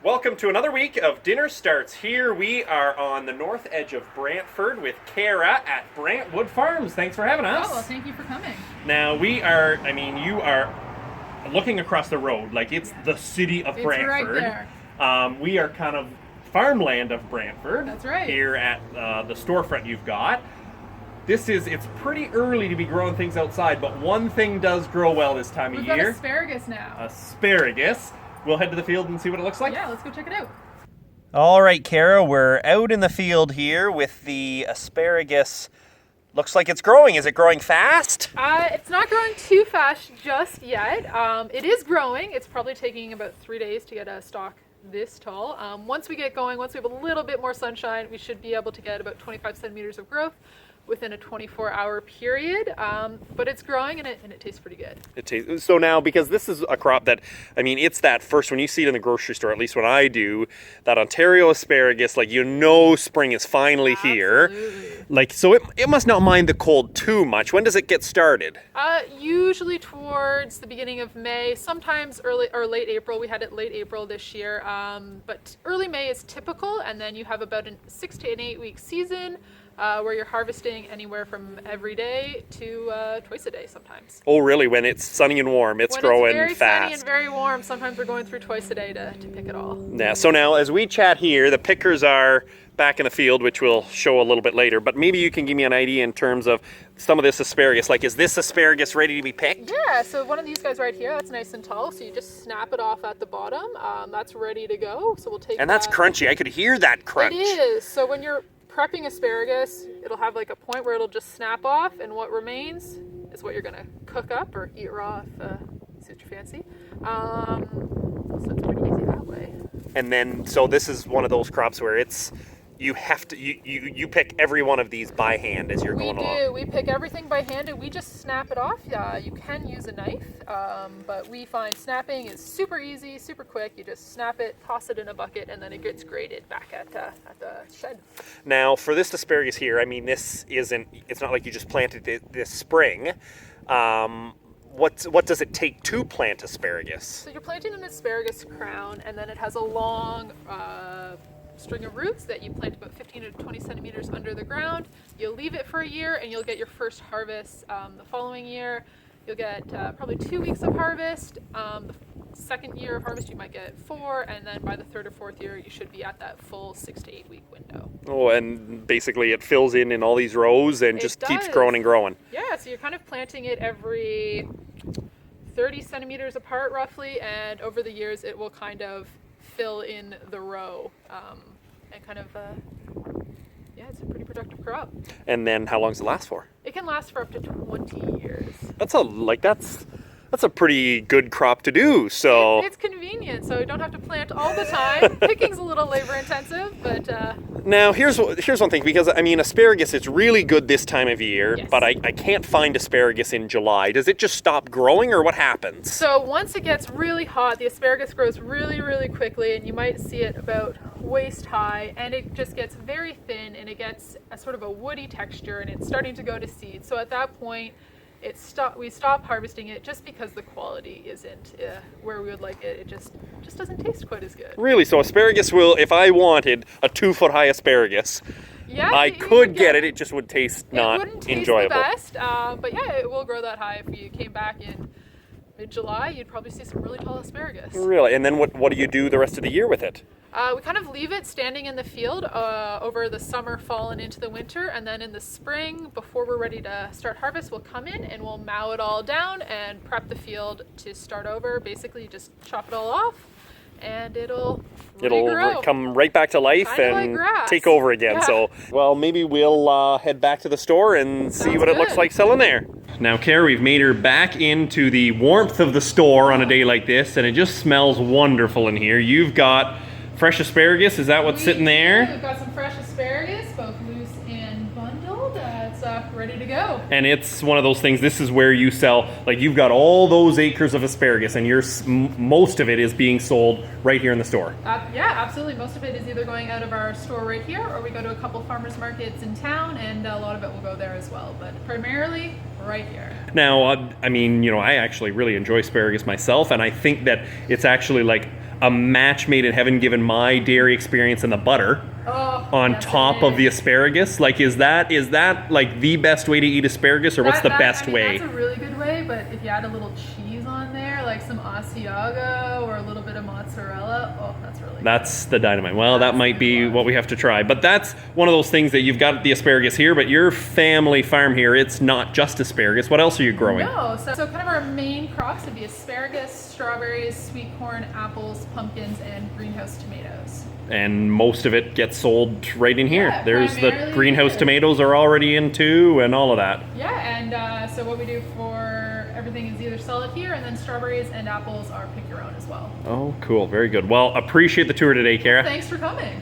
Welcome to another week of Dinner Starts. Here we are on the north edge of Brantford with Kara at Brantwood Farms. Thanks for having us. Oh, well, thank you for coming. Now you are looking across the road like it's the city of Brantford. Right there. We are kind of farmland of Brantford. That's right. Here at the storefront you've got. It's pretty early to be growing things outside, but one thing does grow well this time of year. We've got asparagus now. Asparagus. We'll head to the field and see what it looks like. Yeah, let's go check it out. All right, Kara, we're out in the field here with the asparagus. Looks like it's growing. Is it growing fast? It's not growing too fast just yet. It is growing. It's probably taking about 3 days to get a stalk this tall. Once we get going, once we have a little bit more sunshine, we should be able to get about 25 centimeters of growth within a 24-hour period, but it's growing and it tastes pretty good. So now, because this is a crop that, it's that first, when you see it in the grocery store, at least when I do, that Ontario asparagus, spring is finally here. So it must not mind the cold too much. When does it get started? Usually towards the beginning of May, sometimes early or late April. We had it late April this year, but early May is typical, and then you have about a 6 to 8 week season where you're harvesting anywhere from every day to twice a day sometimes. Oh, really? When it's sunny and warm, it's growing very fast. Sunny and very warm, sometimes we're going through twice a day to pick it all. Yeah. So now, as we chat here, the pickers are back in the field, which we'll show a little bit later. But maybe you can give me an idea in terms of some of this asparagus. Is this asparagus ready to be picked? Yeah. So one of these guys right here, that's nice and tall. So you just snap it off at the bottom. That's ready to go. So we'll take. And that's crunchy. I could hear that crunch. It is. So when you're prepping asparagus, it'll have a point where it'll just snap off, and what remains is what you're gonna cook up or eat raw if suits your fancy. So it's pretty easy that way. And then, so this is one of those crops where you have to you pick every one of these by hand as you're going along. We pick everything by hand and we just snap it off. You can use a knife, but we find snapping is super easy, super quick. You just snap it, toss it in a bucket, and then it gets graded back at the shed. Now, for this asparagus here, it's not like you just planted it this spring. What does it take to plant asparagus? So you're planting an asparagus crown, and then it has a long string of roots that you plant about 15 to 20 centimeters under the ground. You'll leave it for a year and you'll get your first harvest the following year. You'll get probably 2 weeks of harvest. The second year of harvest you might get 4, and then by the third or fourth year you should be at that full 6 to 8 week window. Oh, and basically it fills in all these rows and just keeps growing and growing. Yeah, so you're kind of planting it every 30 centimeters apart roughly, and over the years it will kind of fill in the row and kind of it's a pretty productive crop. And then how long does it last for? It can last for up to 20 years. That's a pretty good crop to do. So it's convenient, so you don't have to plant all the time. Picking's a little labor intensive, but now here's one thing, because asparagus is really good this time of year. Yes. But I can't find asparagus in July. Does it just stop growing, or what happens? So once it gets really hot, the asparagus grows really, really quickly, and you might see it about waist high, and it just gets very thin, and it gets a sort of a woody texture, and it's starting to go to seed. So at that point, we stop harvesting it just because the quality isn't where we would like it. It just doesn't taste quite as good. Really? So asparagus will, if I wanted a 2-foot high asparagus, I could get it. It just would taste not enjoyable. enjoyable. The best, but yeah, it will grow that high. If you came back in mid-July, you'd probably see some really tall asparagus. Really? And then what do you do the rest of the year with it? We kind of leave it standing in the field over the summer, fall, and into the winter, and then in the spring, before we're ready to start harvest, we'll come in and we'll mow it all down and prep the field to start over. Basically, just chop it all off, and it'll come right back to life and take over again. Yeah. So, well, maybe we'll head back to the store and see what it looks like selling there. Now, Kara, we've made her back into the warmth of the store on a day like this, and it just smells wonderful in here. You've got fresh asparagus. Is that what's sitting there? We've got some fresh asparagus, both loose and bundled. It's ready to go. And it's one of those things, this is where you sell, you've got all those acres of asparagus, and most of it is being sold right here in the store. Yeah, absolutely. Most of it is either going out of our store right here, or we go to a couple farmers markets in town, and a lot of it will go there as well. But primarily right here. Now, I actually really enjoy asparagus myself, and I think that it's actually a match made in heaven given my dairy experience and the butter on yes, top of the asparagus. Like, is that like the best way to eat asparagus, or what's the best way? That's a really good way, but if you add a little cheese on there, like some Asiago or a little bit of mozzarella, oh, that's really good. That's the dynamite. Well, that might be what we have to try. But that's one of those things that you've got the asparagus here, but your family farm here, it's not just asparagus. What else are you growing? No, so kind of our main crops would be asparagus, strawberries, sweet corn, apples, pumpkins, and greenhouse tomatoes. And most of it gets sold right in here. Yeah, There's the primarily greenhouse tomatoes are already in too, and all of that. Yeah, and so what we do for everything is either sell it here, and then strawberries and apples are pick your own as well. Oh, cool. Very good. Well, appreciate the tour today, Kara. Thanks for coming.